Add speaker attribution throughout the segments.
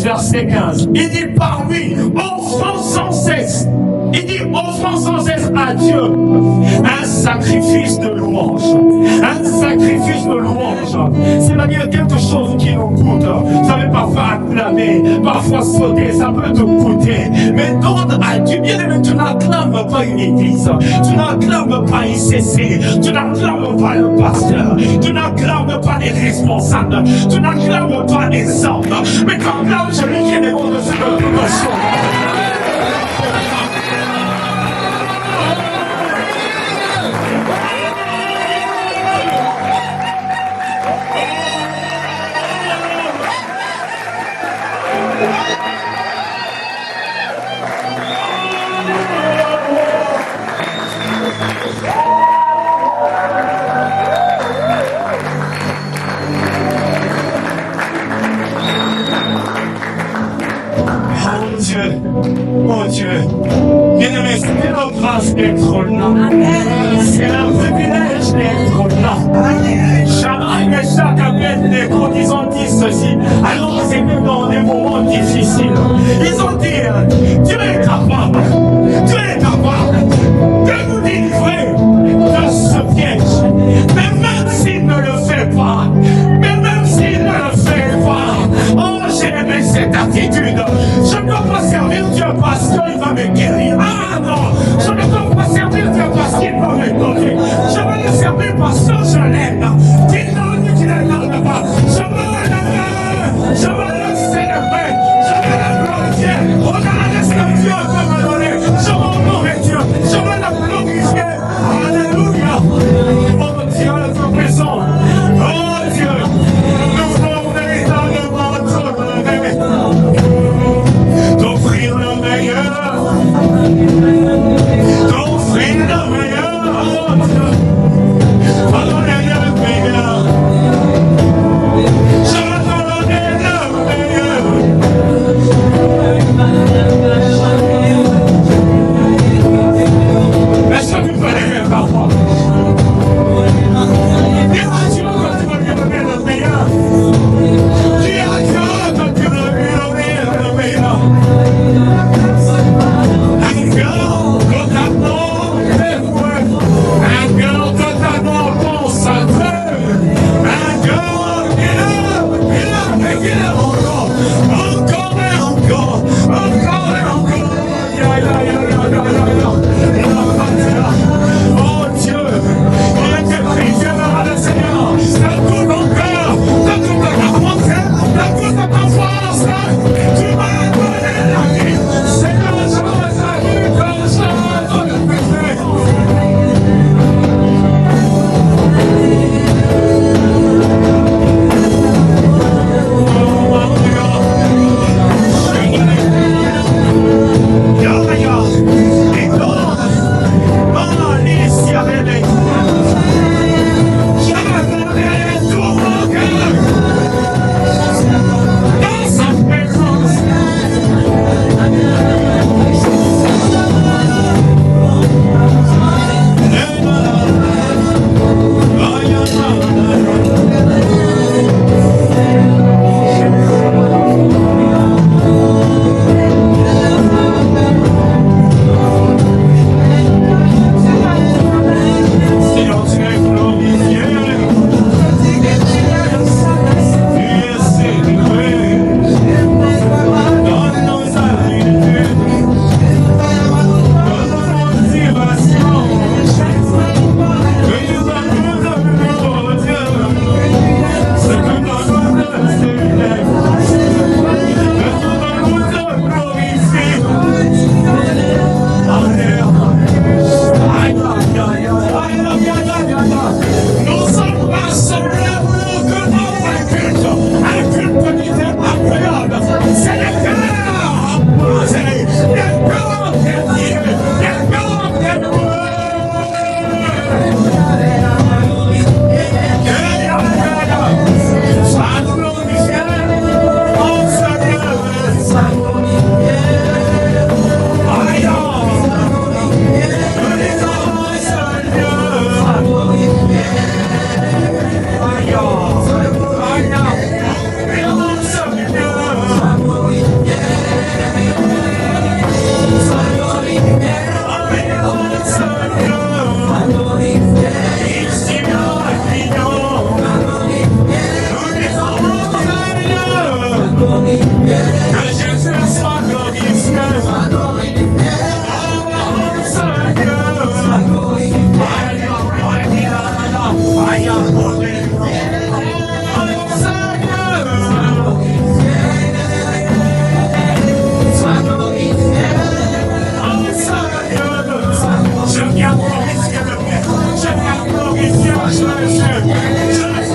Speaker 1: verset 15. Il dit par lui, offrons sans cesse. Il dit offrons sans cesse à Dieu un sacrifice de louange. Un sacrifice de louange. C'est-à-dire quelque chose qui nous coûte. Vous savez, parfois acclamer, parfois sauter, ça peut te coûter. Mais donne à Dieu. Bien aimé, tu n'acclames pas une église. Tu n'acclames pas une CC. Tu n'acclames pas le pasteur. Tu n'acclames pas les responsables. Tu n'acclames pas les hommes. Mais tu acclames celui qui est le au-dessus de toute chose. Oh Dieu, bien-aimé, c'est notre grâce d'être là. C'est un privilège d'être là. Shadrach, Meshach, Abednego, ils ont dit ceci. Alors c'est même dans des moments difficiles. Ils ont dit, Dieu est capable. Dieu est capable de nous délivrer de ce piège. Mais même s'il ne le fait pas, oh, j'ai aimé cette attitude. Je ne dois pas servir Dieu parce qu'il va me guérir. Ah non, je ne dois pas servir Dieu parce qu'il va me donner. Je veux le servir parce que je l'aime. Qu'il donne, qu'il ne donne pas. Je veux le célébrer. Je veux le glorifier. Regarde ce que Dieu peut me donner. Je veux honorer Dieu. Je veux le glorifier. Alléluia. Oh Dieu, notre présent. Oh Dieu, nous voulons véritablement d'offrir le meilleur, d'offrir le meilleur, pardonnez le meilleur, je veux te donner le Que Jésus soit glorifié. Je viens glorifier le Père. Je viens glorifier le Jésus. Je viens glorifier le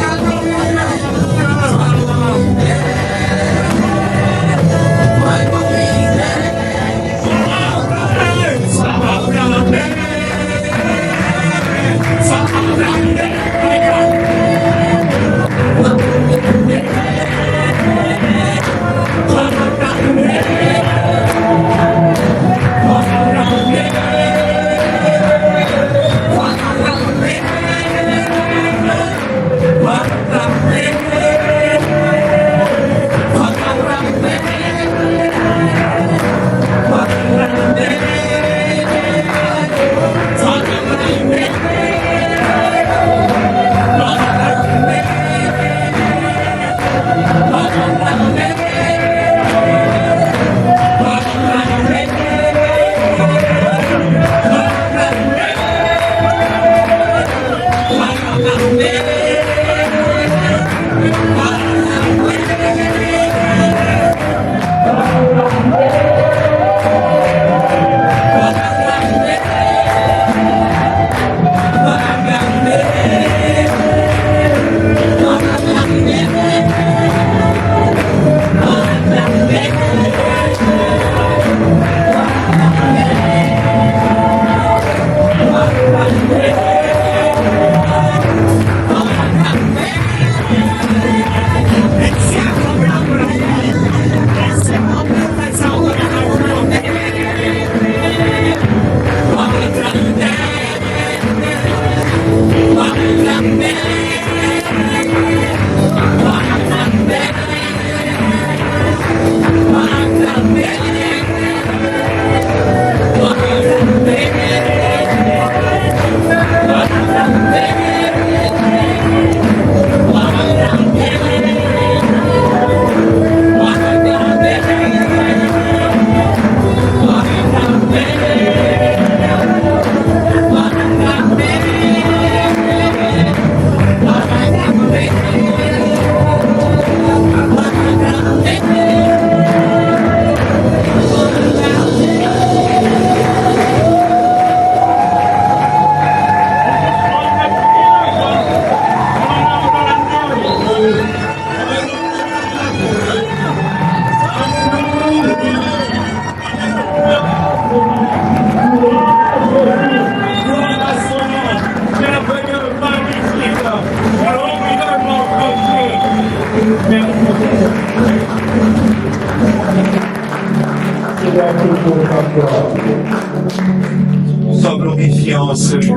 Speaker 2: Sois glorifié en ce lieu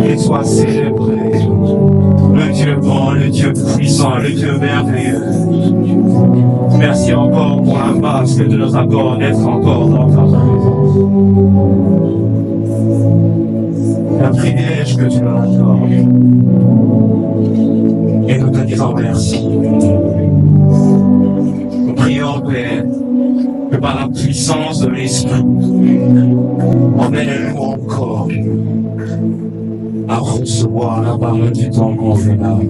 Speaker 2: et sois célébré. Le Dieu grand, le Dieu puissant, le Dieu merveilleux. Merci encore pour la grâce que tu nous accordes d'être encore dans ta présence. Un privilège que tu nous accordes. Et nous te disons merci. Nous prions, Père, que par la puissance de l'Esprit, emmène-nous encore à recevoir la parole du temps convenable.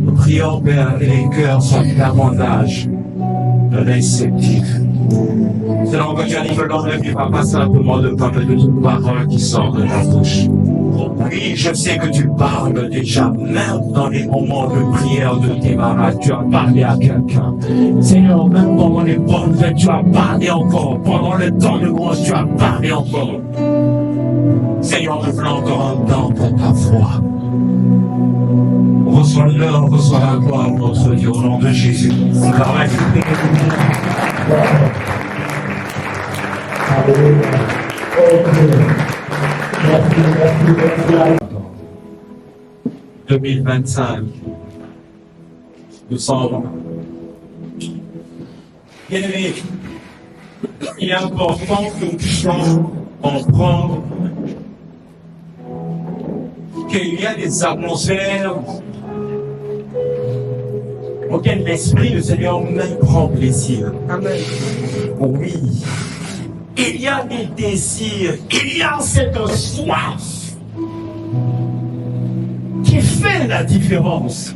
Speaker 2: Nous prions, Père, que les cœurs soient davantage réceptifs. C'est donc que tu as dit que l'homme ne vivra pas simplement de pain, mais de toute parole qui sort de ta bouche. Oui, je sais que tu parles déjà, même dans les moments de prière de tes malades, tu as parlé à quelqu'un. Seigneur, même pendant les bonnes fêtes, tu as parlé encore. Pendant le temps de grâce, tu as parlé encore. Seigneur, nous voulons encore un temps pour ta voix. Reçois l'heure, reçois la gloire, notre Dieu, au nom de Jésus.
Speaker 3: Alléluia.
Speaker 2: 2025, nous sommes bien aimés. Il est important que nous puissions comprendre qu'il y a des atmosphères auquel l'Esprit du Seigneur même prend plaisir.
Speaker 3: Amen.
Speaker 2: Oui. Il y a des désirs, il y a cette soif qui fait la différence.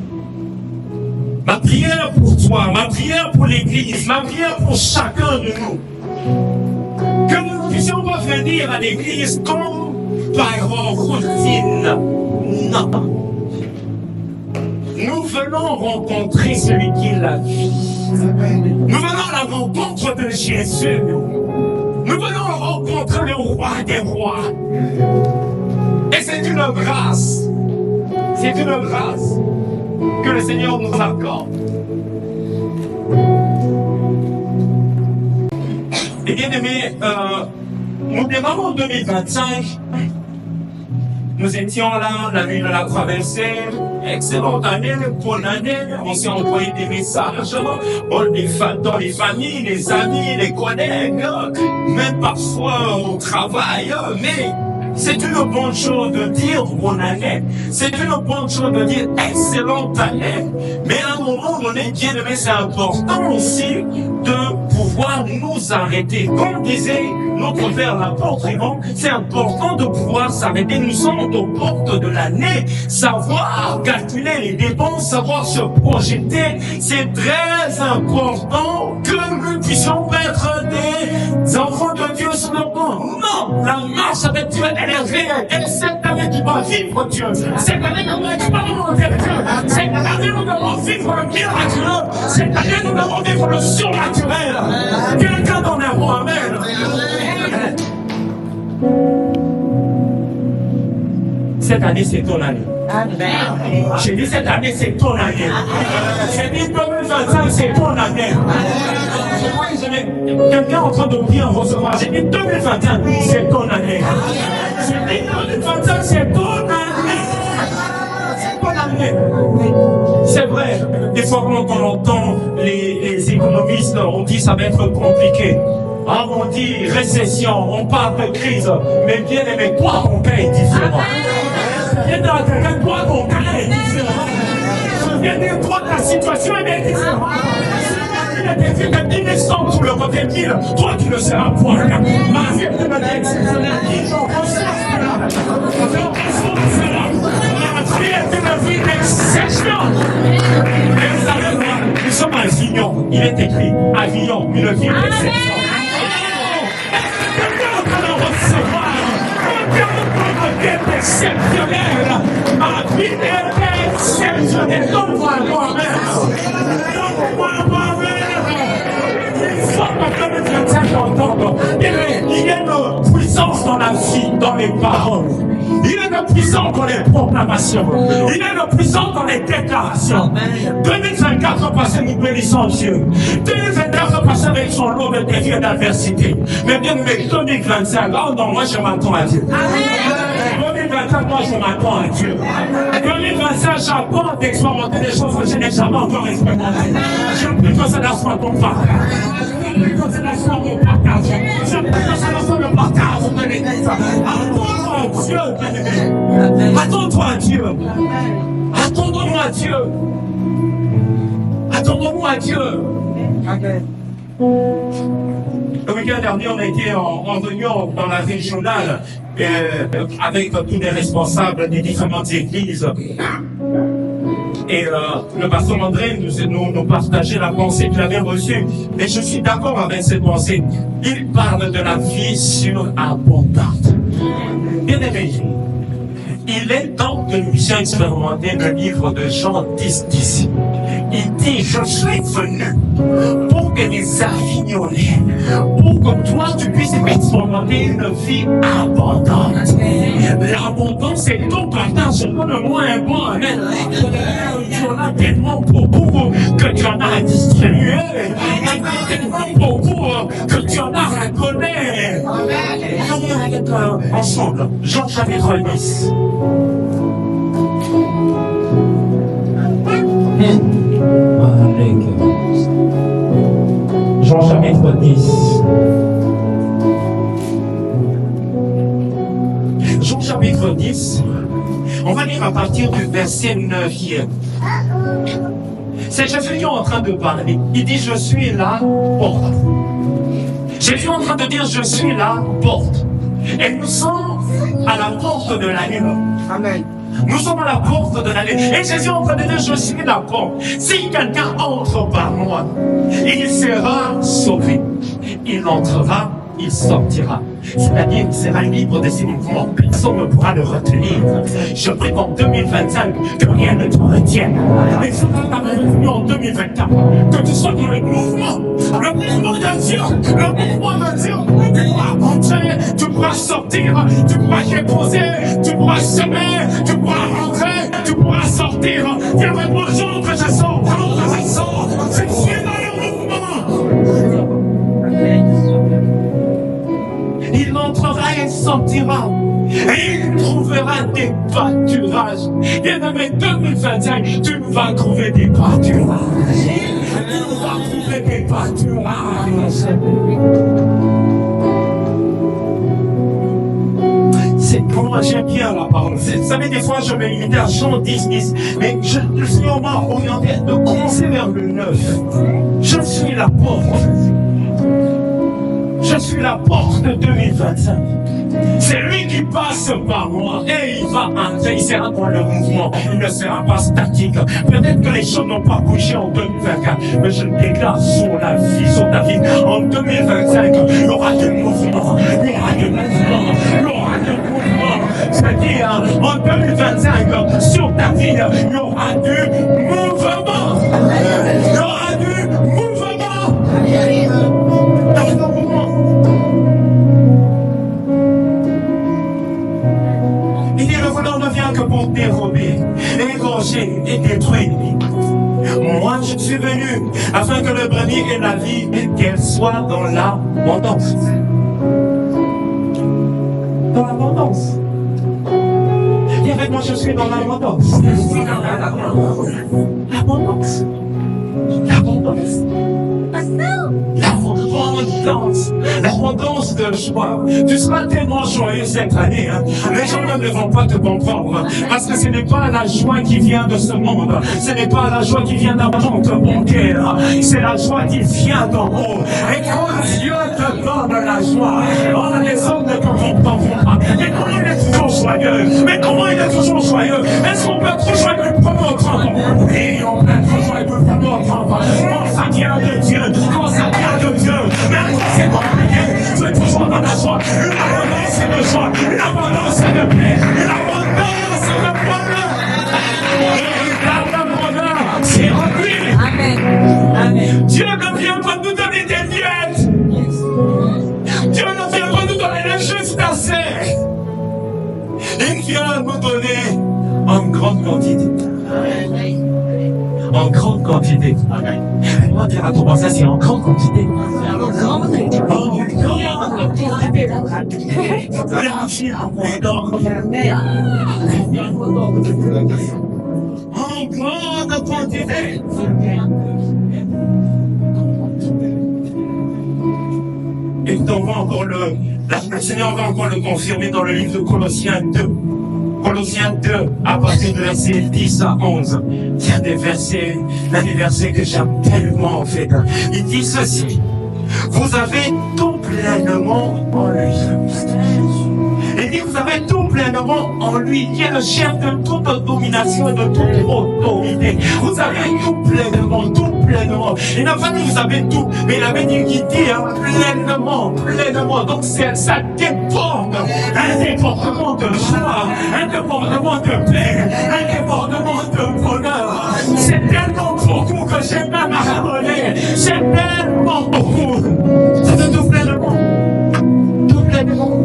Speaker 2: Ma prière pour toi, ma prière pour l'Église, ma prière pour chacun de nous, que nous puissions pas venir à l'Église comme par routine. Non. Nous venons rencontrer celui qui est la vie. Nous venons à la rencontre de Jésus. Nous venons rencontrer le roi des rois. Et c'est une grâce. C'est une grâce que le Seigneur nous accorde. Et bien aimés, nous démarrons en 2025. Nous étions là, la nuit de la traversée. Excellente année, bonne année. On s'est envoyé des messages dans les familles, les amis, les collègues, même parfois au travail. Mais c'est une bonne chose de dire bonne année. C'est une bonne chose de dire excellente année. Mais à un moment donné, bien aimé, c'est important aussi de pouvoir nous arrêter. Comme disait notre père l'apôtre Yvan, c'est important de pouvoir s'arrêter. Nous sommes aux portes de l'année. Savoir calculer les dépenses, savoir se projeter, c'est très important que nous puissions être des enfants de Dieu sur le banc. Non, la marche avec Dieu, elle est réelle. Et cette année, tu vas vivre Dieu. Cette année, tu vas monter Dieu. Cette année, nous devons vivre le miraculeux. Cette année, nous devons vivre le surnaturel. Quelqu'un d'en a un amen. Cette année, c'est ton année. J'ai dit cette année, c'est ton année. J'ai dit 2025, c'est ton année. Quelqu'un en train de bien recevoir. J'ai dit 2021, c'est ton année. J'ai dit 2025, c'est ton année. C'est ton année. C'est vrai, des fois quand on entend les économistes, on dit ça va être compliqué. Ah, on dit récession, on parle de crise, mais bien aimé, toi ton cas est différent. Viens de quelqu'un, toi ton cas est différent. Viens de toi ta situation est différente. Il a été fait 10 000 pour le côté 1000, toi tu ne seras point. Ma vie est une exceptionnelle. J'en ressens cela. J'en ressens cela. Ma vie est une vie exceptionnelle. Et vous savez quoi? Nous sommes à Avignon. Il est écrit Avignon, une vie exceptionnelle. Exceptionnel, ma vie est exceptionnelle. Donne-moi moi-même. Donne-moi moi-même. Il faut que le 25 entende. Il y a une puissance dans la vie, dans les paroles. Il y a une puissance dans les proclamations. Il y a une puissance dans les déclarations. 2024 passé, nous bénissons Dieu. 2024 passé avec son lot de défis et d'adversité. Mais bien, mais 2025, oh non, moi je m'attends à Dieu. 2025, moi je m'attends à Dieu. 2025, j'apprends d'expérimenter des choses que je n'ai jamais encore expérimentées. Je prie que cela soit ton partage. Je prie que cela soit mon partage. Je prie que cela soit le partage de l'Église. Attends-toi à Dieu, bien-aimé. Attends-toi à Dieu. Attendons-nous à Dieu. Attendons-nous à Dieu. Amen. Le week-end dernier, on a été en réunion dans la régionale avec tous les responsables des différentes églises. Et le pasteur André nous partageait la pensée qu'il avait reçue. Et je suis d'accord avec cette pensée. Il parle de la vie surabondante. Bien aimé, il est temps que nous puissions expérimenter le livre de Jean 10. Il dit, je suis venu pour que les Avignonnais, pour que toi tu puisses expérimenter une vie abondante. L'abondance, c'est ton partage. Donne-moi un bon amen. Tu en as tellement beaucoup que tu en as distribué. Tellement beaucoup que tu en as raconté. Ensemble, Jean chapitre 10. Jean chapitre 10. Jean chapitre 10. On va lire à partir du verset 9e.
Speaker 1: C'est Jésus qui est en train de parler. Il dit, je suis la porte. Jésus est en train de dire, je suis la porte. Et nous sommes à la porte de la ville.
Speaker 3: Amen.
Speaker 1: Nous sommes à la porte de la ville. Et Jésus est en train de dire, je suis la porte. Si quelqu'un entre par moi, il sera sauvé. Il entrera, il sortira. C'est-à-dire qu'il sera libre de ses mouvements. Personne ne pourra le retenir. Je prie qu'en 2025, que rien ne te retienne. Et je veux ta revenue en 2024. Que tu sois dans le mouvement de Dieu. Le mouvement de Dieu. Tu pourras entrer, tu pourras sortir, tu pourras déposer, tu pourras semer, tu pourras rentrer, tu pourras sortir. Dis avec moi, j'entre, je sors, j'entre, je sors. Je suis dans le mouvement. Il entrera et sortira. Et il trouvera des pâturages. Bien aimé, 2025, tu vas trouver des pâturages. Tu vas trouver des pâturages. C'est pour moi, j'aime bien la parole. Vous savez, des fois, je vais limiter à Jean 10, mais je suis vraiment orienté de commencer vers le 9. Je suis la porte. Je suis la porte de 2025. C'est lui qui passe par moi et il va entrer, il sera dans le mouvement, il ne sera pas statique. Peut-être que les choses n'ont pas bougé en 2024, mais je déclare sur la vie, sur ta vie, en 2025, il y aura du mouvement, il y aura du mouvement, il y aura du mouvement. C'est-à-dire, en 2025, sur ta vie, il y aura du mouvement. Il y aura du mouvement. Il dit, le voleur ne vient que pour dérober, égorger et détruire. Moi, je suis venu afin que le brebis ait la vie, qu'elle soit dans l'abondance. Dans l'abondance. Dis avec moi, je suis dans l'abondance. L'abondance. L'abondance. L'abondance de joie. Tu seras tellement joyeux cette année. Les gens ne vont pas te comprendre. Parce que ce n'est pas la joie qui vient de ce monde. Ce n'est pas la joie qui vient d'un compte bancaire. C'est la joie qui vient d'en haut. Et quand Dieu te donne la joie, les hommes ne te comprendront pas. Mais comment il est toujours joyeux? Mais comment il est toujours joyeux? Est-ce qu'on peut être joyeux pour l'entendre? Oui, on peut être joyeux pour l'entendre. Quand ça vient de Dieu, quand ça vient de Dieu, même quand c'est compliqué, tu es toujours dans la joie. Une abondance de joie, une abondance de paix, une abondance de bonheur. L'abondance, c'est rempli. Amen. Dieu ne vient pas nous donner des miettes. Dieu ne vient pas nous donner le juste assez. Il vient nous donner en grande quantité. En grande quantité. On dire à ton voisin, c'est en grande quantité. En grande quantité. Et donc, encore le Seigneur va encore le confirmer dans le livre de Colossiens 2. Colossiens 2, à partir de versets 10 à 11. Il y a des versets, l'un des versets que j'aime tellement en fait. Il dit ceci: vous avez tout pleinement en lui. Il dit vous avez tout pleinement en lui. Il est le chef de toute domination et de toute autorité. Vous avez tout pleinement, tout pleinement. Il n'a pas dit vous avez tout, mais il avait dit qu'il dit pleinement, pleinement. Donc ça déborde. Un débordement de joie, un débordement de paix, un débordement de bonheur. C'est tellement beaucoup que j'ai même abandonné. C'est tellement beaucoup. C'est tout pleinement. Tout pleinement.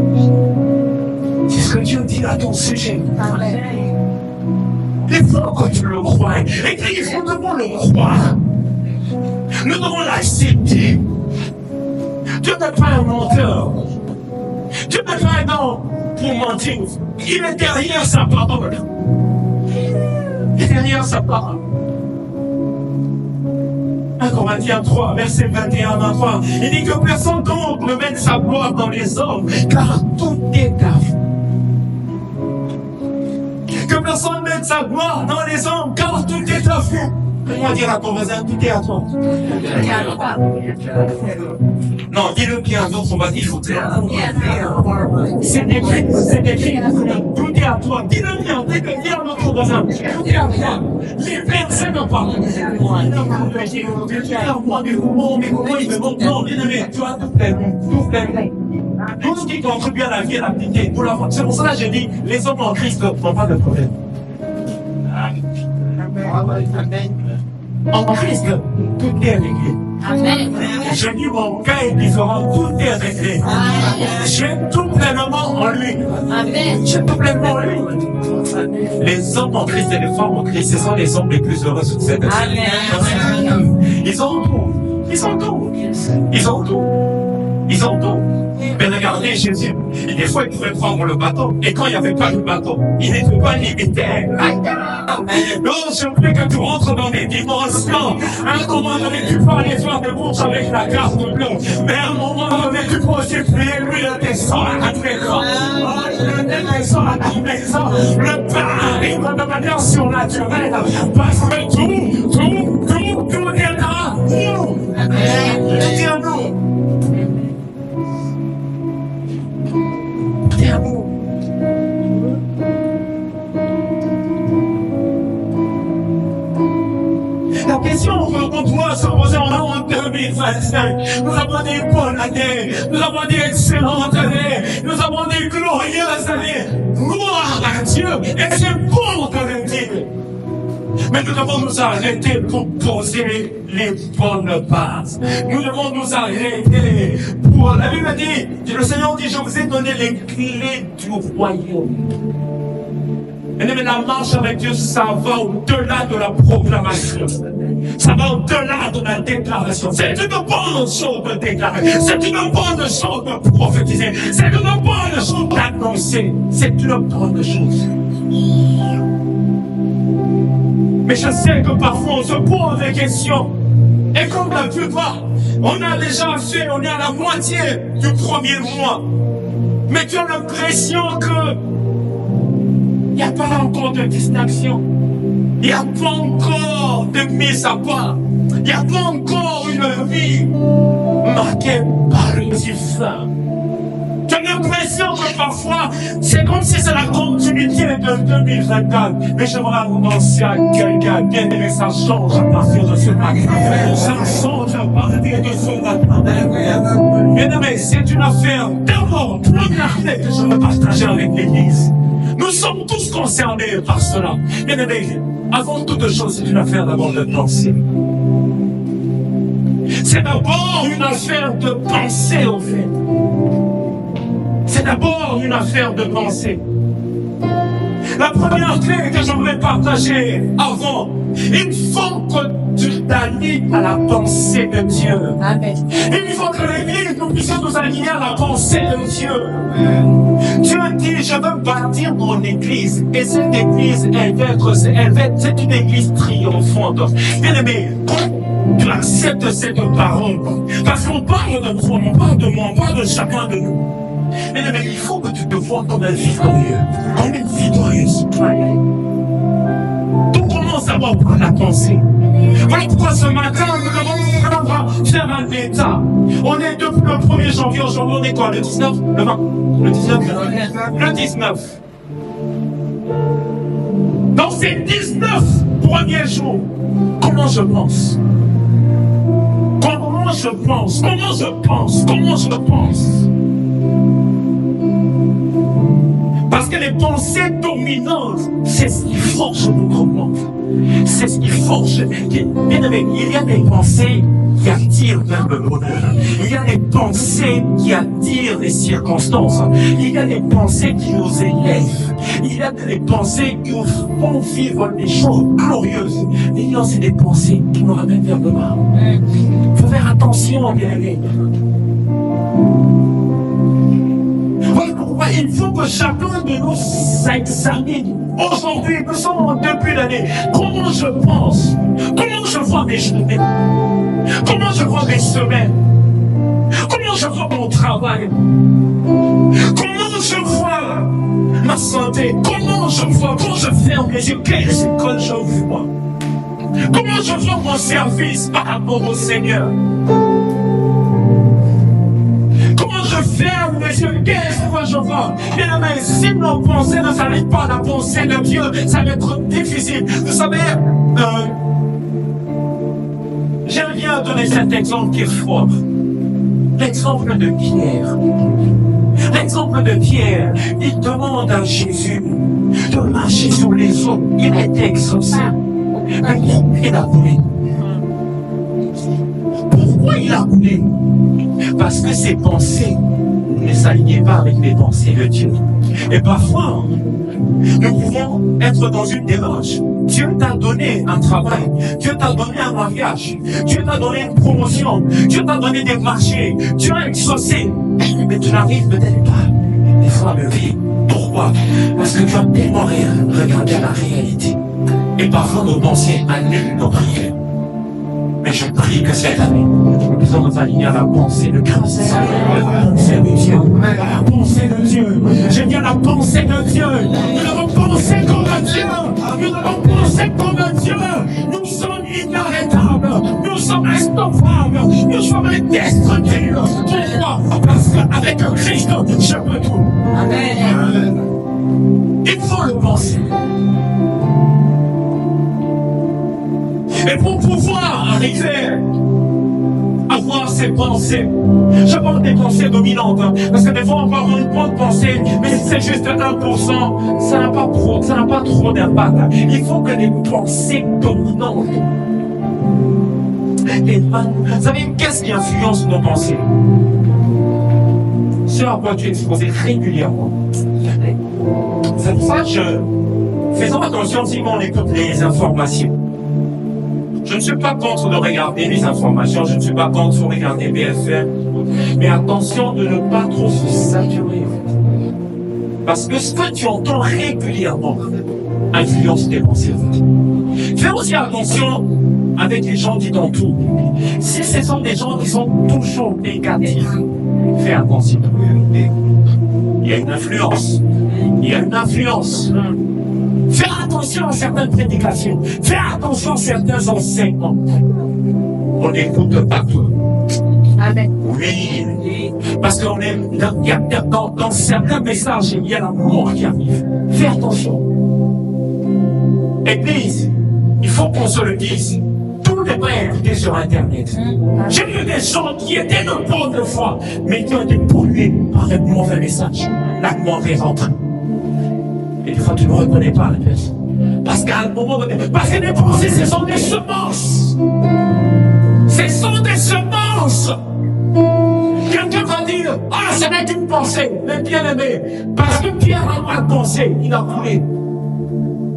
Speaker 1: C'est ce que Dieu dit à ton sujet. Amen. Il faut que tu le crois. Et nous devons le croire. Nous devons l'accepter. Dieu n'est pas un menteur. Dieu n'est pas un homme pour mentir. Il est derrière sa parole. Il est derrière sa parole. 1 Corinthiens 3, verset 21 à 23. Il dit que personne d'autre ne mette sa gloire dans les hommes, car tout est à vous. Que personne ne mette sa gloire dans les hommes, car tout est à vous.
Speaker 2: Comment dire à ton voisin, tout est à toi. Non, dis-le bien, d'autres on va dire, tout est à toi.
Speaker 1: C'est écrit, tout est à toi. Dis-le bien, dis à notre voisin, tout est à toi. Les versets me parlent. Mais comment il me montre, non, bien-aimé, tu as tout fait. Tout ce qui contribue à la vie et la piété, pour la foi. C'est pour ça que j'ai dit, les hommes en Christ n'ont pas de problème. En Christ, tout est réglé.
Speaker 4: Amen.
Speaker 1: Je dis mon cas est différent, tout est réglé. J'ai tout pleinement en lui.
Speaker 4: Amen.
Speaker 1: J'ai tout pleinement en lui. Les hommes en Christ et les femmes en Christ, ce sont les hommes les plus heureux sur cette terre.
Speaker 4: Amen.
Speaker 1: Ils ont tout. Ils ont tout. Ils ont tout. Ils ont tout. Mais regardez Jésus, des fois il pouvait prendre le bateau, et quand il n'y avait pas le bateau, il n'était pas limité. Non, je veux que tu rentres dans des dimensions. À un moment donné, tu peux aller faire des bourses avec la carte bleue, mais à un moment donné, tu peux aussi prier, lui, le descend à ta maison. Le descend à ta maison. Le pain arrive de manière surnaturelle, parce que tout est à nous. Tout est à nous. La question qu'on doit se poser en 2025, nous avons des bonnes années, nous avons des excellentes années, nous avons des glorieuses années. Gloire à Dieu, et c'est bon de le dire. Mais nous devons nous arrêter pour poser les bonnes bases. Nous devons nous arrêter pour... La Bible dit, le Seigneur dit, je vous ai donné les clés du royaume. Mais la marche avec Dieu, ça va au-delà de la proclamation. Ça va au-delà de la déclaration. C'est une bonne chose de déclarer. C'est une bonne chose de prophétiser. C'est une bonne chose d'annoncer. C'est une bonne chose. Mais je sais que parfois on se pose des questions. Et comme tu as pu voir, on a déjà fait, on est à la moitié du premier mois. Mais tu as l'impression que il n'y a pas encore de distinction. Il n'y a pas encore de mise à part. Il n'y a pas encore une vie marquée par le divin. Tu as l'impression que parfois, c'est comme si c'est la continuité de 2024. Mais j'aimerais annoncer à quelqu'un, bien aimé, ça change à partir de ce matin. Ça change à partir de ce matin. Bien aimé, c'est une affaire. D'abord, première clé que je veux partager avec l'Église. Nous sommes tous concernés par cela. Bien aimé, avant toute chose, c'est une affaire d'abord de pensée. C'est d'abord une affaire de pensée, en fait. C'est d'abord une affaire de pensée. La première clé que j'aimerais partager avant, il faut que tu t'alignes à la pensée de Dieu.
Speaker 4: Amen.
Speaker 1: Il faut que l'Église, nous puissions nous aligner à la pensée de Dieu. Dieu dit, je veux bâtir mon Église. Et cette Église, c'est une Église triomphante. Bien aimé, tu acceptes cette parole. Parce qu'on parle de toi, on parle de moi, on parle de chacun de nous. Mais il faut que tu te vois comme un victorieux, comme une victorieuse. Tout commence d'abord par la pensée. Voilà pourquoi ce matin, nous devons faire un état. On est depuis le 1er janvier, aujourd'hui on est quoi, le 19, le 20, le 19, le 19. Dans ces 19 premiers jours, comment je pense? Comment je pense? Comment je pense? Comment je pense? Parce que les pensées dominantes, c'est ce qui forge notre monde. C'est ce qui forge. Bien aimé, il y a des pensées qui attirent même le bonheur. Il y a des pensées qui attirent les circonstances. Il y a des pensées qui nous élèvent. Il y a des pensées qui nous font vivre des choses glorieuses. Mais il y a aussi des pensées qui nous ramènent vers le bas. Il faut faire attention, bien aimé. Il faut que chacun de nous s'examine. Aujourd'hui, nous sommes en début d'année. Comment je pense? Comment je vois mes journées? Comment je vois mes semaines? Comment je vois mon travail? Comment je vois ma santé? Comment je vois, quand je ferme les yeux, quelle école je vois? Comment je vois mon service par rapport au Seigneur? Comment je ferme les yeux? Qu'est-ce que je vois? Bien aimé, si nos pensées ne s'arrêtent pas à la pensée de Dieu, ça va être difficile. Vous savez, j'aime bien donner cet exemple qui est fort. L'exemple de Pierre. L'exemple de Pierre, il demande à Jésus de marcher sur les eaux. Il a été exaucé. Mais il a coulé. Pourquoi il a coulé? Parce que ses pensées ne s'alignaient pas avec les pensées de Dieu. Et parfois, nous pouvons être dans une démarche. Dieu t'a donné un travail, Dieu t'a donné un mariage, Dieu t'a donné une promotion, Dieu t'a donné des marchés, Dieu a exaucé, mais tu n'arrives peut-être pas des fois à me vivre. Pourquoi? Parce que tu as tellement regardé à la réalité. Et parfois nos pensées annulent nos prières. Mais je prie que cette année, nous sommes alignés à la pensée de Christ. La pensée de Dieu. La pensée de Dieu. J'aime bien la pensée de Dieu. Nous devons penser comme Dieu. Nous devons penser comme Dieu. Nous sommes inarrêtables. Nous sommes instoppables. Nous sommes indestructibles. Pourquoi? Parce qu'avec Christ, je peux tout. Amen. Il faut le penser. Et pour pouvoir arriver à voir ces pensées, je parle des pensées dominantes, hein, parce que des fois on peut avoir une bonne pensée, mais si c'est juste 1%, ça n'a pas trop d'impact. Il faut que les pensées dominantes. Vous savez, qu'est-ce qui influence nos pensées? Ce à quoi tu es exposé régulièrement. C'est pour ça que faisons attention si on écoute les informations. Je ne suis pas contre de regarder les informations, je ne suis pas contre de regarder BFM, mais attention de ne pas trop se saturer. Parce que ce que tu entends régulièrement influence tes pensées. Fais aussi attention avec les gens qui t'entourent. Si ce sont des gens qui sont toujours négatifs, fais attention. Il y a une influence. Il y a une influence. Fais attention à certaines prédications. Fais attention à certains enseignements. On n'écoute pas tout. Amen. Oui. Parce qu'on est dans certains messages, il y a la mort qui arrive. Fais attention. Église, il faut qu'on se le dise. Tout n'est pas écouté sur Internet. J'ai vu des gens qui étaient de bonne foi, mais qui ont été pollués par un mauvais message. La mauvaise entrée. Et des fois, tu ne reconnais pas la personne. Parce qu'à un moment donné, parce que les pensées, ce sont des semences. Ce sont des semences. Quelqu'un va dire, ah, ce n'est qu'une pensée. Mais bien aimé, parce que Pierre n'a pas pensé, il a coulé.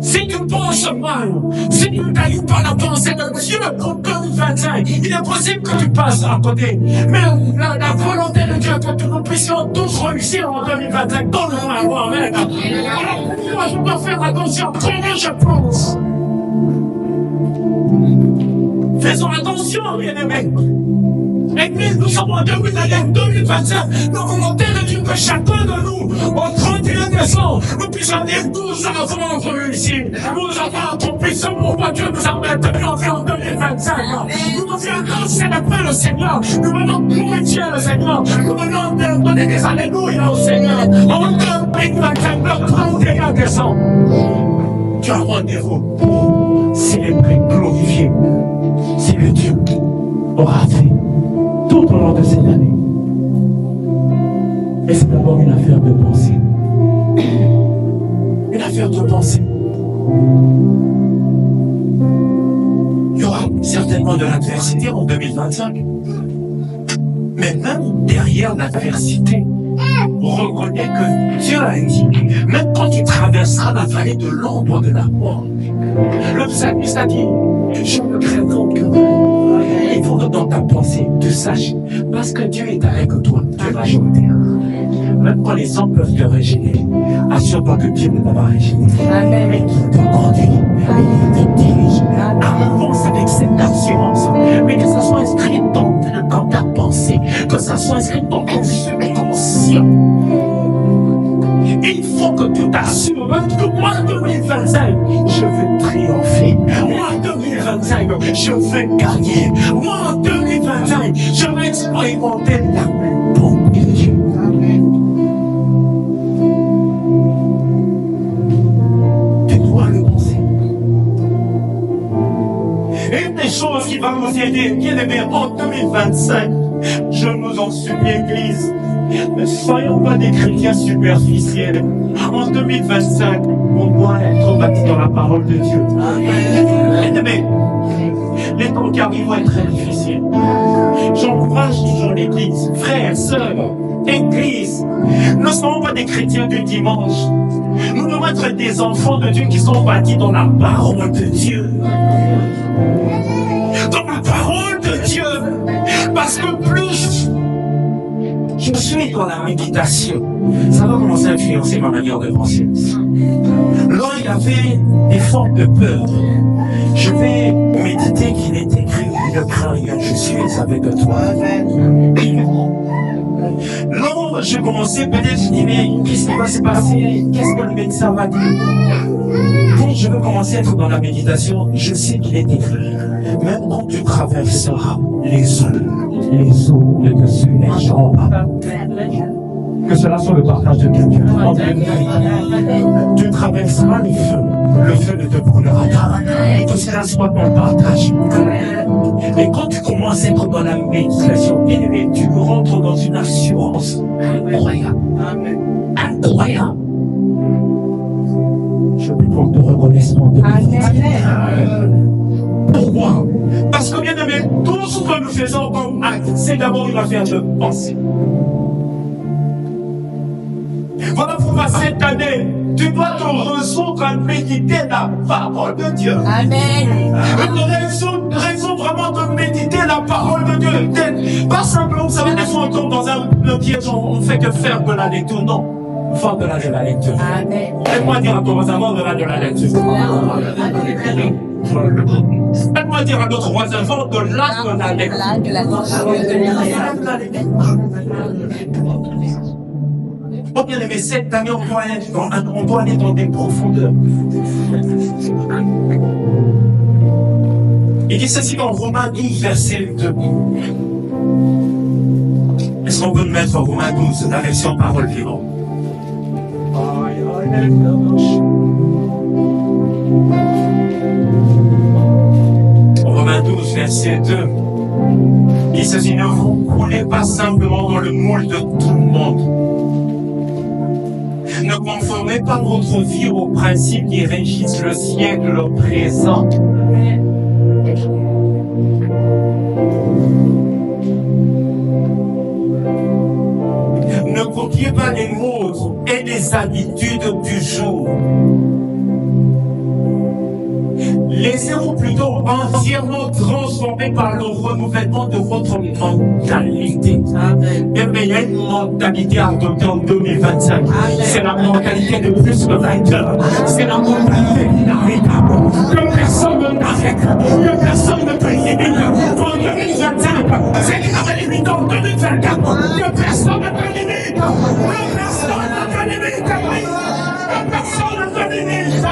Speaker 1: Si tu penses mal, si tu n'arrives pas à la pensée de Dieu pour 2025, il est possible que tu passes à côté. Mais la volonté de Dieu, que nous puissions tous réussir en 2025, donne-nous à Amen. Alors, moi, je dois faire attention à comment je pense. Faisons attention, bien-aimés. Église, nous sommes en 2025. La volonté de Dieu que chacun de nous, au 31 décembre, nous puissions dire nous avons réussi. Nous avons accompli ce pourquoi Dieu nous a maintenus en 2025. Nous devons célébrer le Seigneur. Nous venons glorifier le Seigneur. Nous venons donner des alléluia au Seigneur. En 2025, le 31 décembre, tu as rendez-vous pour célébrer, glorifier ce que Dieu aura fait tout au long de cette année. Et c'est d'abord une affaire de pensée. Une affaire de pensée. Il y aura certainement de l'adversité en 2025. Mais même derrière l'adversité, reconnais que Dieu a dit, même quand tu traverseras la vallée de l'ombre de la mort, le psalmiste a dit, je ne craindrai aucun mal. Il faut que dans ta pensée, tu saches, parce que Dieu est avec toi, tu es majoritaire. Même quand les hommes peuvent te régénérer, assure-toi que Dieu ne t'a pas régénéré. Mais qu'il te conduit, et il te dirige. Avance avec cette assurance. Mais que ça soit inscrit dans ta pensée, que ça soit inscrit dans ton subconscient. Il faut que tu t'assures que moi 2025, je veux triompher. Moi 2025, expérimenter la bonté de Dieu. Tu dois le penser. Une des choses qui va nous aider, bien aimé, en 2025, je nous en supplie, Église, ne soyons pas des chrétiens superficiels. En 2025, on doit être bâti dans la parole de Dieu. Bien aimé, les temps qui arrivent vont être très difficiles. J'encourage toujours l'Église, frères, sœurs, Église. Nous ne sommes pas des chrétiens du dimanche. Nous devons être des enfants de Dieu qui sont bâtis dans la parole de Dieu. Dans la parole de Dieu. Parce que plus je suis dans la méditation, ça va commencer à influencer ma manière de penser. Là, il y avait des formes de peur. Je vais méditer qu'il est écrit, ne crains rien, je suis avec toi. Là, je commençais peut-être, je dis, mais qu'est-ce qui va se passer? Qu'est-ce que le médecin va dire? Quand je veux commencer à être dans la méditation, je sais qu'il est écrit. Même quand tu traverseras les eaux de dessus les jambes. Que cela soit le partage de quelqu'un. Tu traverseras le feu ne te brûlera pas. Que cela soit ton partage. Et quand tu commences à être dans la méditation, tu rentres dans une assurance incroyable. Incroyable. Je prie pour te reconnaissance de Pourquoi? Parce que bien aimé, tout ce que nous faisons comme acte, c'est d'abord une affaire de pensée. Voilà pourquoi cette année, tu dois te résoudre à méditer la parole de Dieu.
Speaker 4: Amen.
Speaker 1: Une raison vraiment de méditer la parole de Dieu. Pas simplement, vous savez, des fois on tombe dans un piège, on ne fait que faire de la lecture. Non, faire de la lecture.
Speaker 4: Amen.
Speaker 1: Faites-moi dire à ton voisin, de la lecture. Faites-moi dire à notre voisin, de la lecture. Oh bien aimé, cette année, on doit aller dans des profondeurs. Il dit ceci dans Romains 12, verset 2. Est-ce qu'on peut mettre Romains 12, la version parole vivante? Romains 12, verset 2. Il dit ceci, ne vous coulez pas simplement dans le moule de tout le monde. Ne conformez pas votre vie aux principes qui régissent le siècle présent. Ne copiez pas les modes et les habitudes du jour. Laissez-vous plutôt entièrement transformer par le renouvellement de votre mentalité. Et il y a une mentalité adoptée en 2025. C'est la mentalité de plus que vainqueur. C'est la mentalité inarrêtable. Que personne ne t'arrête. Que personne ne te limite. En 2025, c'est une limite en 2024. Que personne ne te limite. Que personne ne te limite. Que personne ne te limite.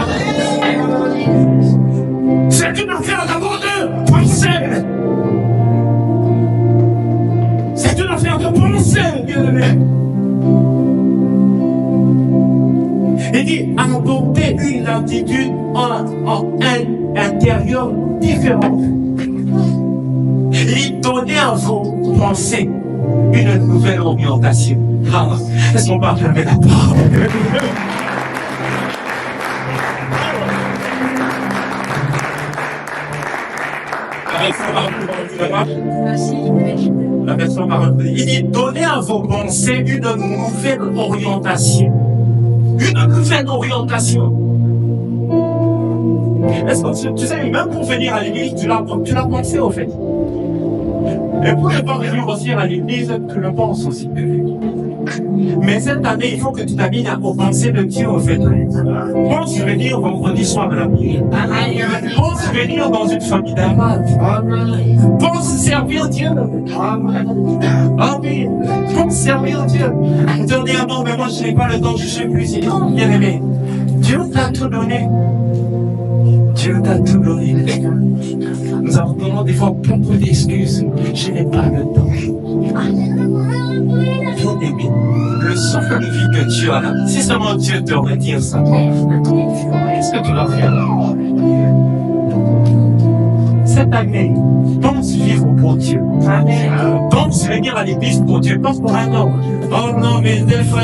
Speaker 1: C'est une affaire d'abord de pensée. C'est une affaire de pensée, bien-aimé. Il dit adopter une attitude en intérieur différente. Il donner à vos pensées une nouvelle orientation. Est-ce qu'on peut acclamer la parole? La version parole. Il dit donnez à vos pensées une nouvelle orientation. Une nouvelle orientation. Est-ce que tu sais, même pour venir à l'église, tu l'as pensé au fait. Et pour ne pas venir aussi à l'église, tu le penses aussi. Mais cette année, il faut que tu t'habilles aux pensées de Dieu, au fait. Pense venir vendredi soir à la prière. Pense venir dans une famille d'amables. Pense servir Dieu. Amen. Pense servir Dieu. Dernièrement, mais moi je n'ai pas le temps, je suis plus bien aimé. Dieu t'a tout donné. Dieu t'a tout donné. Nous avons des fois beaucoup d'excuses. Je n'ai pas le temps.
Speaker 2: Bien-aimé, le souffle de vie que Dieu a là, si seulement Dieu te retire ça, qu'est-ce que tu vas faire? Cette année, pense vivre pour Dieu. Pense venir à l'église pour Dieu. Pense pour un homme. Oh non, mais des fois,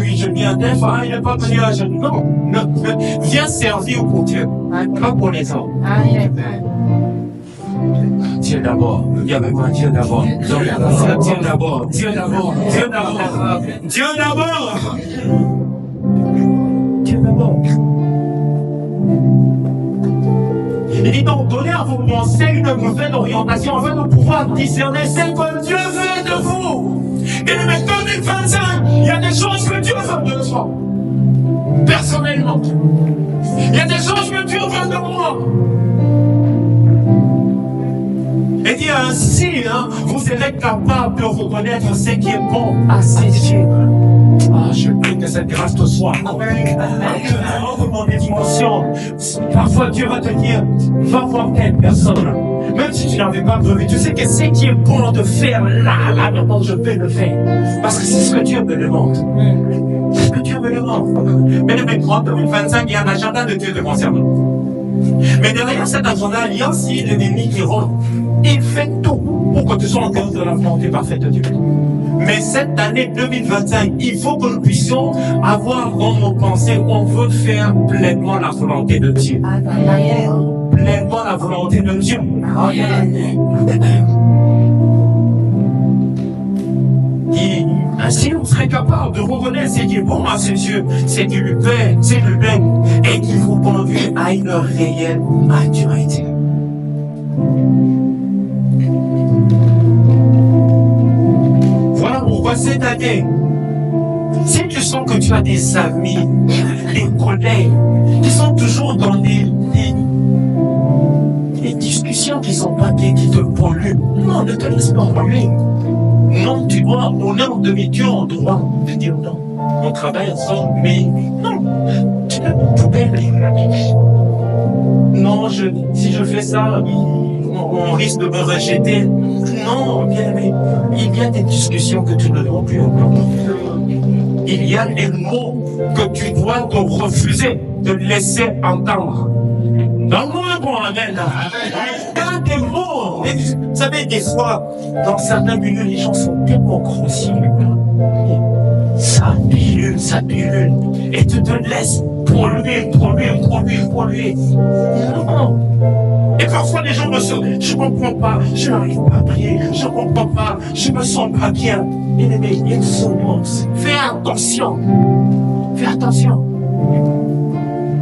Speaker 2: oui, je viens. Des fois, il n'est pas venu à genoux. Non, viens servir pour Dieu. Pas pour les hommes. Dieu d'abord. Viens avec moi, Dieu d'abord. Dieu d'abord. Dieu d'abord. Dieu d'abord. Dieu d'abord. Dieu d'abord. Il dit donc, donnez à vos pensées une nouvelle orientation afin de pouvoir discerner ce que Dieu veut de vous. Et mais 2025, il y a des choses que Dieu veut de toi. Personnellement. Il y a des choses que Dieu veut de moi. Et dit ainsi, vous serez capable de reconnaître ce qui est bon à ses yeux. Ah, je prie que cette grâce te soit. Que mon émotion. Parfois Dieu va te dire, va voir telle personne. Même si tu n'avais pas prévu, tu sais que ce qui est bon de faire, là, maintenant je peux le faire. Parce que c'est ce que Dieu me demande. C'est ce que Dieu me demande. Mais en 2025, il y a un agenda de Dieu te concernant. Mais derrière cet agenda, il y a aussi l'ennemi qui rentre. Il fait tout pour que tu sois en dehors de la volonté parfaite de Dieu. Mais cette année 2025, il faut que nous puissions avoir dans nos pensées, on veut faire pleinement la volonté de Dieu. Pleinement la volonté de Dieu. Et ainsi, on serait capable de reconnaître ce qui est bon à ses yeux, ce qui lui plaît, ce qui lui plaît, et qui vous conduit à une réelle maturité. Voilà pourquoi cette année, si tu sens que tu as des amis, des collègues, qui sont toujours dans des discussions qui sont pas bien, qui te polluent, non, ne te laisse pas polluer. Non, tu dois, au nom de Dieu, on doit te dire non. On travaille ensemble, mais non, tu n'es pas poubelle. Non, si je fais ça, on risque de me rejeter. Non, bien aimé, il y a des discussions que tu ne dois plus entendre. Il y a des mots que tu dois te refuser de laisser entendre. Donne-moi un bon amen. Il y a des mots. Vous savez, des fois, dans certains milieux, les gens sont tellement grossiers. Ça pilule. Et tu te laisses polluer. Non. Et parfois, les gens me disent, je comprends pas, je n'arrive pas à prier, je comprends pas, je me sens pas bien. Mais il y a une semence. Fais attention.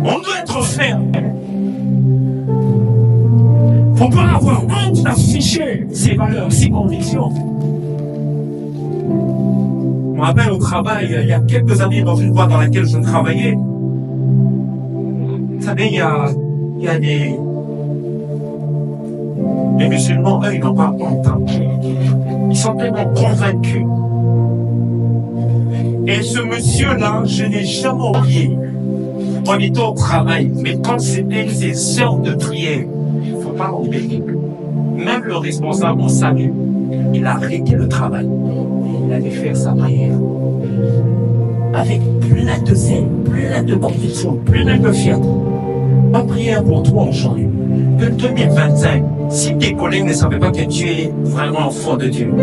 Speaker 2: On doit être ferme. Faut pas avoir honte d'afficher ses valeurs, ses convictions. Je me rappelle au travail, il y a quelques années, dans une boîte dans laquelle je travaillais, vous savez, il y a des musulmans, eux, ils n'ont pas honte. Ils sont tellement convaincus. Et ce monsieur-là, je n'ai jamais oublié. On était au travail, mais quand c'était ces heures de prière, il ne faut pas l'oublier. Même le responsable au salut, il a arrêté le travail. Il allait faire sa prière. Avec plein de zèle, plein de conviction, plein de fierté. Ma prière pour toi aujourd'hui, que 2025, si tes collègues ne savaient pas que tu es vraiment enfant de Dieu,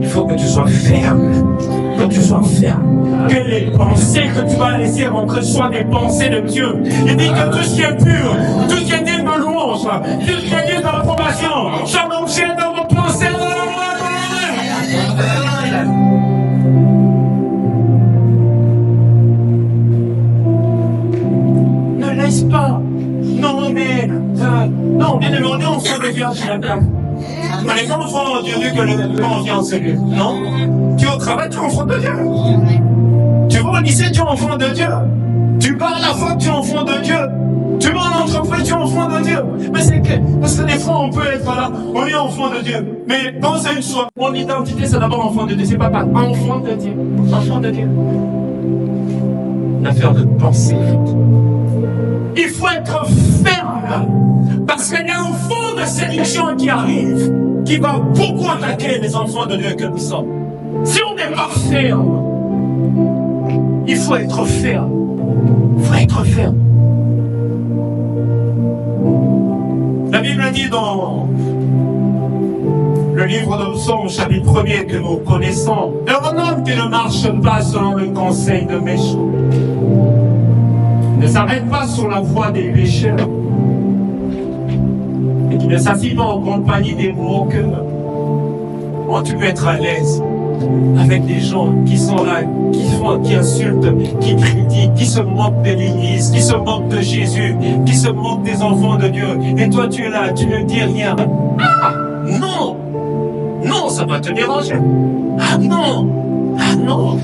Speaker 2: il faut que tu sois ferme. Que les pensées que tu vas laisser rentrer soient des pensées de Dieu. Il dit que tout ce qui est pur, tout ce qui est digne de louange, tout ce qui est digne d'approbation, soit l'objet de vos pensées. Ne laisse pas. Non, mais bien aimé, on est enfant de Dieu, je l'appelle. On est pas enfant de Dieu que quand on vient en cellule. Non. Tu es au travail, tu es enfant de Dieu. Tu vas au lycée, tu es enfant de Dieu. Tu pars à la fac, tu es enfant de Dieu. Tu vas en entreprise, tu es enfant de Dieu. Mais c'est que, parce que des fois, on peut être là, on est enfant de Dieu. Mais pensez une chose, mon identité, c'est d'abord enfant de Dieu. C'est pas enfant de Dieu. Enfant de Dieu. Une affaire de pensée. Il faut être ferme.
Speaker 1: Parce qu'il y a un fond de séduction qui arrive, qui va beaucoup attaquer les enfants de Dieu que nous sommes. Si on n'est pas ferme, il faut être ferme. Il faut être ferme. La Bible dit dans le livre de Psaume, chapitre 1er que nous connaissons, un homme qui ne marche pas selon le conseil de méchants, ne s'arrête pas sur la voie des pécheurs, et qui ne s'assied pas en compagnie des moqueurs. Comment tu peux être à l'aise avec des gens qui sont là, qui insultent, qui critiquent, qui se moquent de l'Église, qui se moquent de Jésus, qui se moquent des enfants de Dieu, et toi tu es là, tu ne dis rien. Ah, non! Non, ça va te déranger. Ah non! Ah non!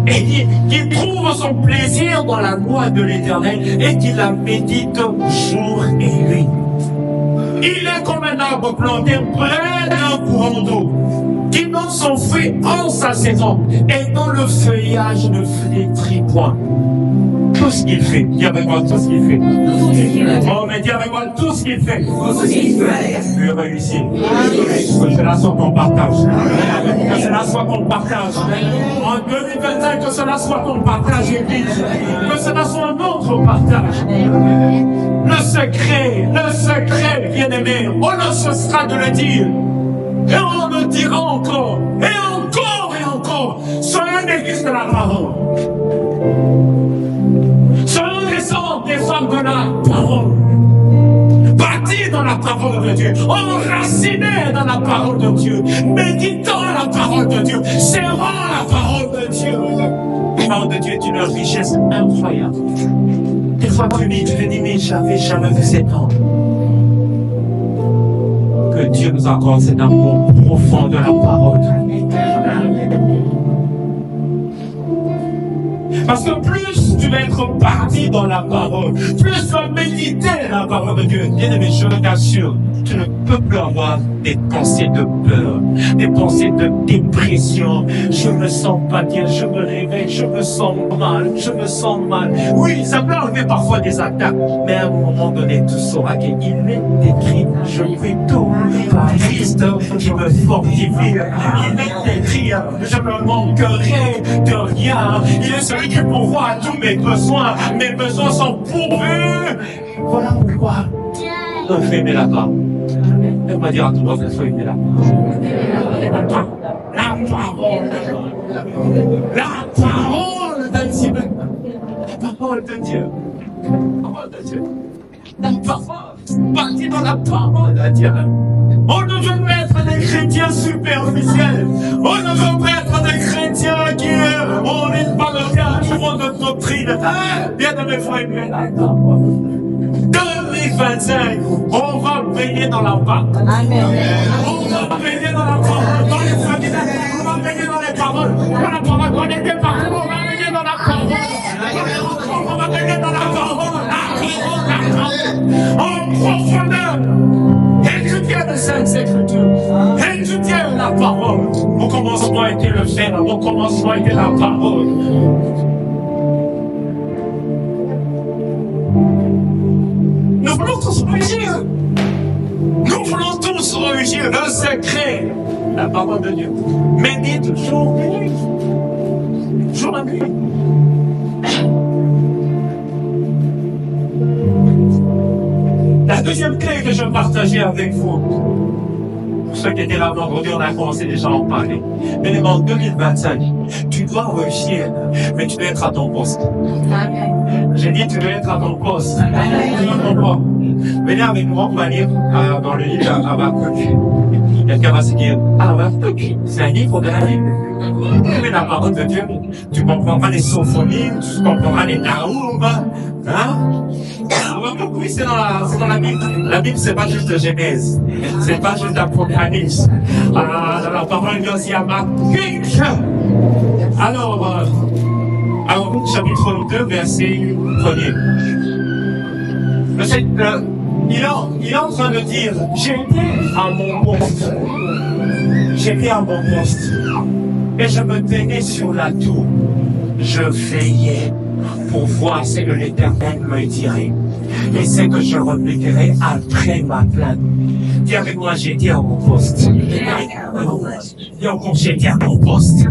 Speaker 1: Et qu'il trouve son plaisir dans la loi de l'Éternel et qu'il la médite jour et nuit. Il est comme un arbre planté près d'un courant d'eau, qui donne son fruit en sa saison et dont le feuillage ne flétrit point. Tout ce qu'il fait, dis avec moi tout ce qu'il fait. Oh, mais dis avec moi tout ce qu'il fait. Tu es réussi. Que cela soit qu'on partage. Que cela soit qu'on partage. En 2025, que cela soit qu'on partage, Église. Que cela soit notre partage. Le secret, bien-aimé, on ne cessera de le dire. Et on le dira encore. Et encore et encore. Soyez une église de la parole. Soyons des hommes, des femmes de la parole. Bâtis dans la parole de Dieu. Enracinés dans la parole de Dieu. Méditant la parole de Dieu. Servant la parole de Dieu. La parole de Dieu est une richesse incroyable. Des fois tu te dis, mais j'avais jamais vu cet homme. Que Dieu nous accorde cet amour profond de la parole. Parce que plus tu vas être parti dans la parole, plus tu vas méditer la parole de Dieu. Bien-aimé, je t'assure, tu ne peux plus avoir des pensées de peur, des pensées de dépression. Je me sens pas bien, je me réveille, je me sens mal. Oui, ça peut arriver parfois des attaques, mais à un moment donné, tu sauras qu'il est écrit, je prie tout par Christ qui me fortifie. Il est écrit, je ne manquerai de rien. Il est celui qui pourvoit à tous mes besoins sont pourvus. Voilà pourquoi il faut aimer la parole. On va dire à tout le monde qu'il faut aimer la parole. La parole de Dieu. La parole de Dieu. La parole de Dieu. La parole. Bâtie dans la parole de Dieu. On ne veut pas être des chrétiens superficiels. On ne veut pas être des chrétiens qui ont une bagarre, qui font de doctrine. Bien aimé frère, bien d'accord. 2025, on va baigner dans la parole. Amen. On va baigner dans la parole, dans les familles, on va baigner dans les paroles. Dans la parole, on est des paroles, on va baigner dans la parole. On va baigner dans la parole, la parole, en profondeur. Étudiez les Saintes Écritures. Étudiez la parole. Au commencement était le Verbe. Au commencement était la parole. Nous voulons tous réussir. Nous voulons tous réussir. Le secret, la parole de Dieu. Médite jour et nuit. Jour et nuit. La deuxième clé que je veux partager avec vous, pour ceux qui étaient là vendredi, on a commencé déjà à en parler. Mais en 2025, tu dois réussir, mais tu dois être à ton poste. Amen. J'ai dit, tu dois être à ton poste. Amen. Venez avec moi, on va lire dans le livre Habakkuk. Quelqu'un va se dire, Habakkuk, c'est un livre de la Bible. Mais la parole de Dieu, tu comprendras les sophonie, tu comprendras les Naoum. Hein? Oui, c'est dans la Bible. La Bible, c'est pas juste Genèse. C'est pas juste Apocalypse. Dans la parole de Dieu, il y a Habakkuk. Alors, chapitre 2, verset 1er. Il est en train de dire, j'étais à mon poste. J'étais à mon poste. Et je me tenais sur la tour. Je veillais pour voir ce que l'Éternel me dirait.
Speaker 2: et c'est que je repliquerai après ma plainte. Dis avec moi, j'ai été à mon poste. Dis encore, j'ai été à mon poste.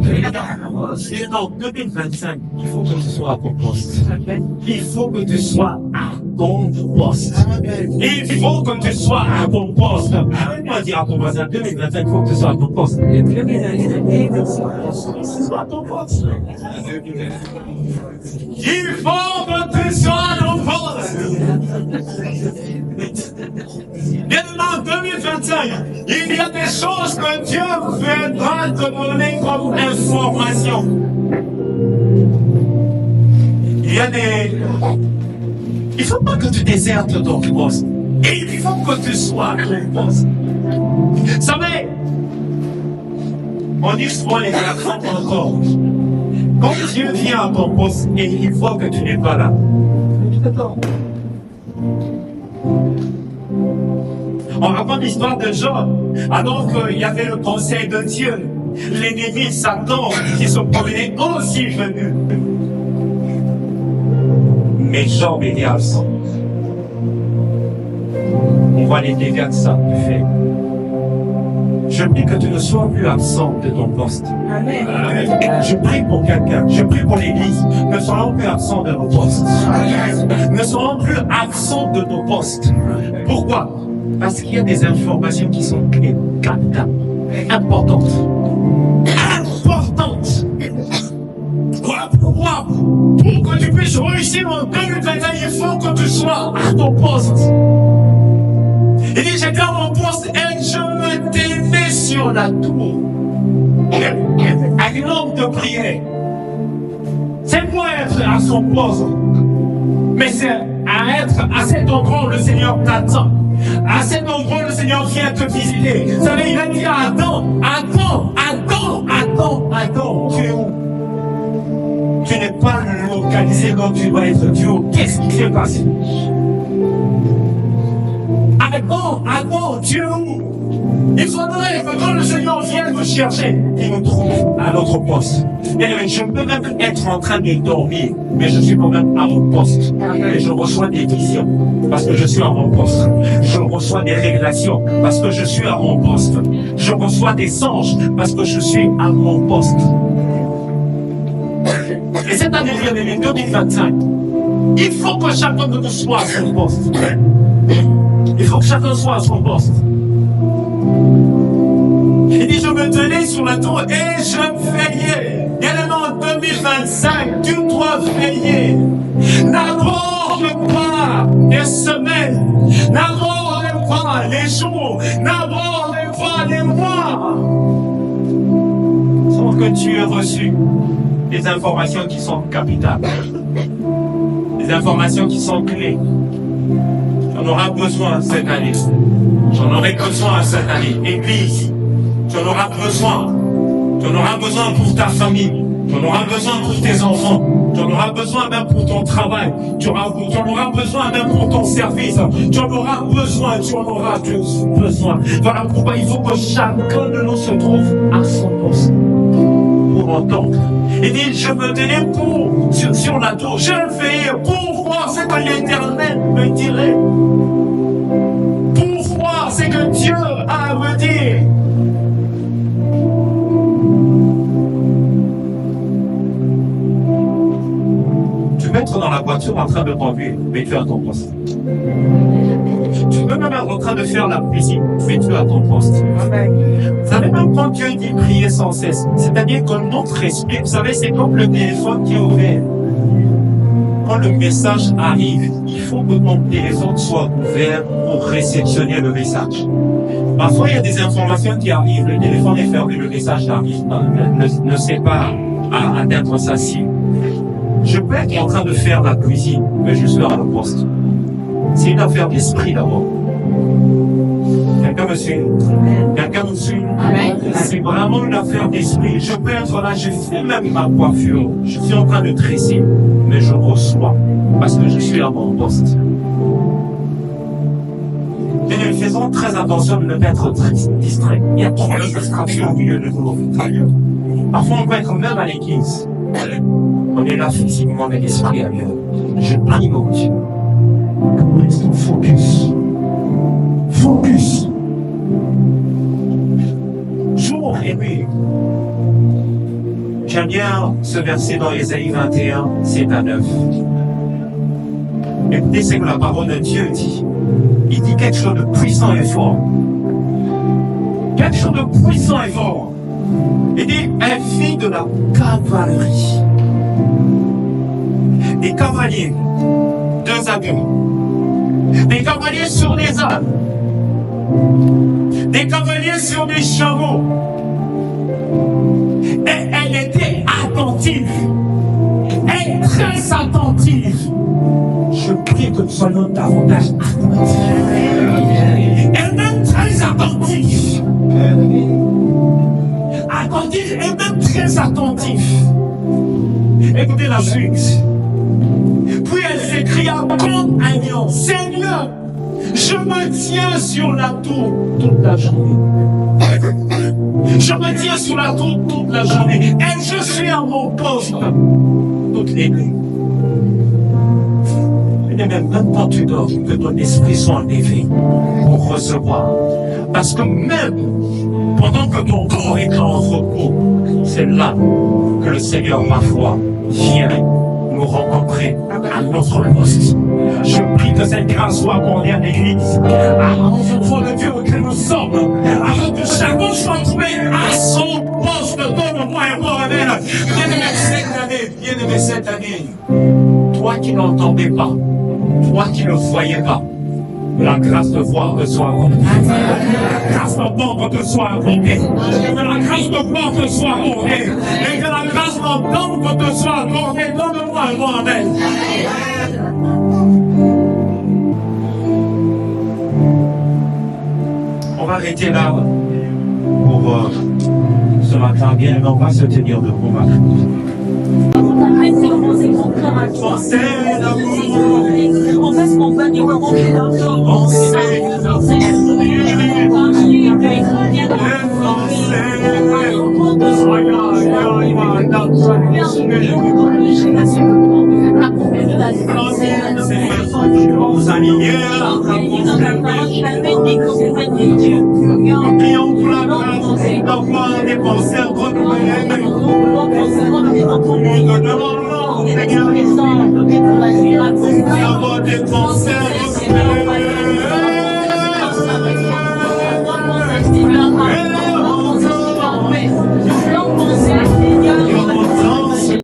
Speaker 2: Et donc, 2025, il faut que tu sois à ton poste. Il faut que tu sois à ton poste. Il faut que tu sois à ton poste. Moi, dire à ton voisin, 2025, il faut que tu sois à ton poste. Il faut que tu sois à ton poste. Maintenant, 2025, il y a des choses que Dieu viendra te donner comme information. Il faut pas que tu désertes ton poste. Et il faut que tu sois à ton poste. Vous savez, on dit souvent les accents encore. Quand Dieu vient à ton poste et il voit que tu n'es pas là, on raconte l'histoire de Job. Alors qu'il y avait le conseil de Dieu, l'ennemi Satan qui se promenait aussi venu. Mais Job était absent. On voit les dégâts que ça fait. Je prie que tu ne sois plus absent de ton poste. Amen. Je prie pour quelqu'un, je prie pour l'église. Ne soyons plus absents de nos postes. Ne soyons plus absents de nos postes. Pourquoi? Parce qu'il y a des informations qui sont clés, capitaines, importantes. Importantes. Pourquoi? Pour que tu puisses réussir en 2021, il faut que tu sois à ton poste. Il dit, j'étais à mon poste et je me tenais sur la tour. Un homme de prière. C'est pour être à son poste. Mais c'est à être à cet endroit où le Seigneur t'attend. À cet endroit où le Seigneur vient te visiter. Vous savez, il a dit, attends, tu es où? Tu n'es pas localisé comme tu dois être. Tu es où? Qu'est-ce qui s'est passé? Attends, tu es où? Il faudrait que quand le Seigneur vienne me chercher, il me trouve à notre poste. Et je peux même être en train de dormir, mais je suis quand même à mon poste. Et je reçois des visions parce que je suis à mon poste. Je reçois des révélations parce que je suis à mon poste. Je reçois des anges parce que je suis à mon poste. Et cette année, 2025, il faut que chacun de nous soit à son poste. Il faut que chacun soit à son poste. Il dit, je me tenais sur la tour et je veillais. Et en 2025, tu dois veiller. N'aborde pas les semaines, n'aborde pas les jours, n'aborde pas les mois. Sans que tu aies reçu des informations qui sont capitales, des informations qui sont clés. J'en aurai besoin cette année. J'en aurai besoin cette année. Église, tu en auras besoin. Tu en auras besoin pour ta famille. Tu en auras besoin pour tes enfants. Tu en auras besoin même pour ton travail. Tu en auras besoin même pour ton service. Tu en auras besoin. Voilà pourquoi il faut que chacun de nous se trouve à son poste. Pour entendre. Il dit, je me tenais sur la tour. Je veillais pour voir ce que l'Éternel me dirait. Pour voir ce que Dieu a à me dire. Tu peux être dans la voiture en train de conduire, mais tu es à ton poste. Tu peux même être en train de faire la cuisine, mais tu es à ton poste. Vous savez, même quand Dieu dit prier sans cesse, c'est-à-dire que notre esprit, vous savez, c'est comme le téléphone qui est ouvert. Quand le message arrive, il faut que ton téléphone soit ouvert pour réceptionner le message. Parfois, il y a des informations qui arrivent, le téléphone est fermé, le message n'arrive pas, ne sait pas atteindre sa cible. Je peux être en train de faire la cuisine, mais je suis à mon poste. C'est une affaire d'esprit d'abord. Quelqu'un me suit? Quelqu'un me suit? C'est vraiment une affaire d'esprit. Je peux être là, je fais même ma coiffure. Je suis en train de tresser, mais je reçois parce que je suis à mon poste. Et nous faisons très attention de ne pas être distrait. Il y a trop de distractions au milieu de nous. Parfois, on peut être même à l'église. On est là physiquement, mais l'esprit ailleurs. Je prie mon Dieu.
Speaker 1: Restons focus. Focus. Jour aimé.
Speaker 2: J'aime bien ce verset dans Ésaïe 21, c'est à 9. Écoutez ce que la parole de Dieu dit. Il dit quelque chose de puissant et fort. Quelque chose de puissant et fort. Il dit, elle fit de la cavalerie. Des cavaliers, 2 à 2. Des cavaliers sur des ânes. Des cavaliers sur des chameaux. Et elle était attentive. Elle est très attentive.
Speaker 1: Je prie que nous soyons davantage attentifs. Elle-même très attentive. Attentive et même très attentif. Écoutez la suite. Puis elle s'écria comme un lion. Seigneur, je me tiens sur la tour toute la journée. Je me tiens sur la tour toute la journée. Et je suis à mon poste toutes les nuits. Il n'est même pas tu dors que ton esprit soit en éveil pour recevoir. Parce que même pendant que ton corps est en repos, c'est là que le Seigneur, ma foi, vient nous rencontrer à notre poste. Je prie que cette grâce soit accordée à l'Église, aux enfants de Dieu auxquels nous sommes, afin que chacun soit trouvé à son poste. Donne-moi un mot, amen. Bien-aimé cette année, toi qui n'entendais pas, toi qui ne voyais pas, la grâce de voir te soit accordée. La grâce d'entendre te soit accordée. Que la grâce de voir te soit accordée. Et que la grâce d'entendre te soit accordée. Donne-moi un mot, amen.
Speaker 2: On va arrêter là pour ce matin. Bien, on va se tenir debout maintenant.
Speaker 1: Pensez d'amour.
Speaker 5: En fait, mon père, il va rentrer dans le
Speaker 1: Prions pour la grâce d'avoir des pensées renouvelées. Nous demandons, Seigneur, d'avoir des pensées renouvelées.